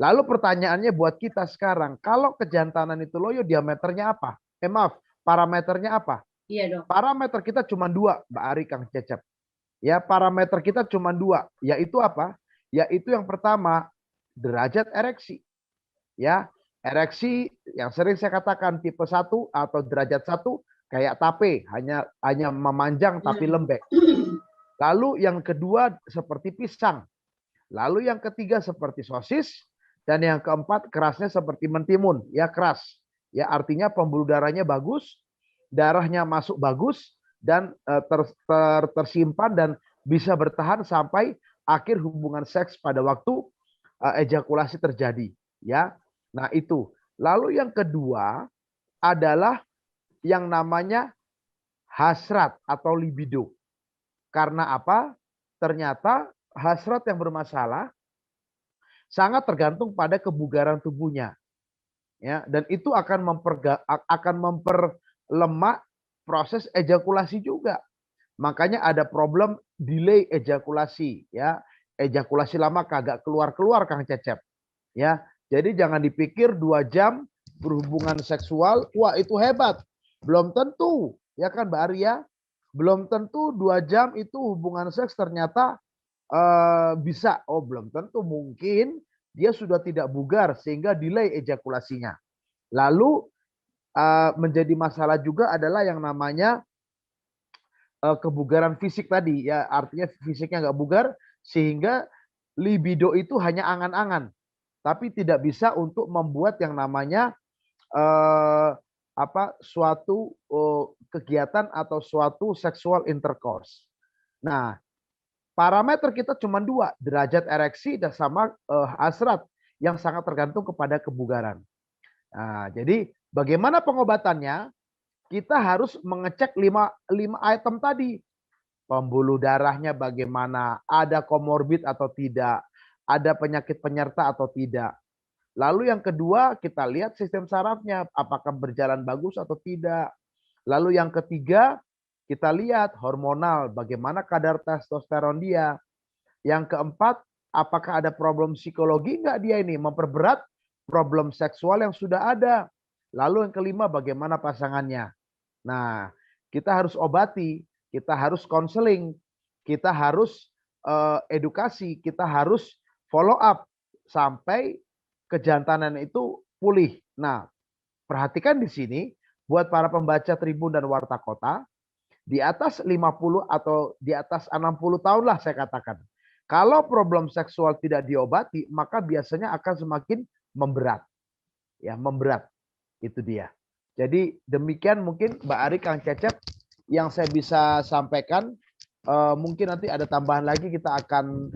Lalu pertanyaannya buat kita sekarang, kalau kejantanan itu loyo diameternya apa? Maaf, parameternya apa? Iya dong. Parameter kita cuma dua, Mbak Ari, Kang Cecep. Ya, parameter kita cuma dua, yaitu apa? Yaitu yang pertama, derajat ereksi. Ya, ereksi yang sering saya katakan tipe 1 atau derajat 1 kayak tape, hanya memanjang tapi lembek. Lalu yang kedua seperti pisang. Lalu yang ketiga seperti sosis dan yang keempat kerasnya seperti mentimun, ya keras. Ya artinya pembuluh darahnya bagus, darahnya masuk bagus dan tersimpan dan bisa bertahan sampai akhir hubungan seks pada waktu ejakulasi terjadi, ya. Nah, itu. Lalu yang kedua adalah yang namanya hasrat atau libido. Karena apa? Ternyata hasrat yang bermasalah sangat tergantung pada kebugaran tubuhnya. Ya, dan itu akan memperlemah proses ejakulasi juga. Makanya ada problem delay ejakulasi, ya. Ejakulasi lama kagak keluar-keluar, Kang Cecep. Ya. Jadi jangan dipikir 2 jam berhubungan seksual, wah itu hebat. Belum tentu, ya kan Mbak Arya? Belum tentu 2 jam itu hubungan seks ternyata bisa. Oh, belum tentu, mungkin dia sudah tidak bugar sehingga delay ejakulasinya. Lalu menjadi masalah juga adalah yang namanya kebugaran fisik tadi, ya artinya fisiknya nggak bugar sehingga libido itu hanya angan-angan, tapi tidak bisa untuk membuat yang namanya suatu kegiatan atau suatu sexual intercourse. Nah, parameter kita cuma dua, derajat ereksi dan sama hasrat yang sangat tergantung kepada kebugaran. Nah, jadi bagaimana pengobatannya? Kita harus mengecek 5 item tadi. Pembuluh darahnya bagaimana, ada komorbid atau tidak, ada penyakit penyerta atau tidak. Lalu yang kedua, kita lihat sistem sarafnya, apakah berjalan bagus atau tidak. Lalu yang ketiga, kita lihat hormonal, bagaimana kadar testosteron dia. Yang keempat, apakah ada problem psikologi enggak dia ini, memperberat problem seksual yang sudah ada. Lalu yang kelima, bagaimana pasangannya. Nah, kita harus obati, kita harus konseling, kita harus edukasi, kita harus follow up sampai kejantanan itu pulih. Nah, perhatikan di sini buat para pembaca Tribun dan Warta Kota, di atas 50 atau di atas 60 tahun lah saya katakan. Kalau problem seksual tidak diobati, maka biasanya akan semakin memberat. Ya, memberat. Itu dia. Jadi demikian mungkin Mbak Ari, Kang Cecep yang saya bisa sampaikan. Mungkin nanti ada tambahan lagi kita akan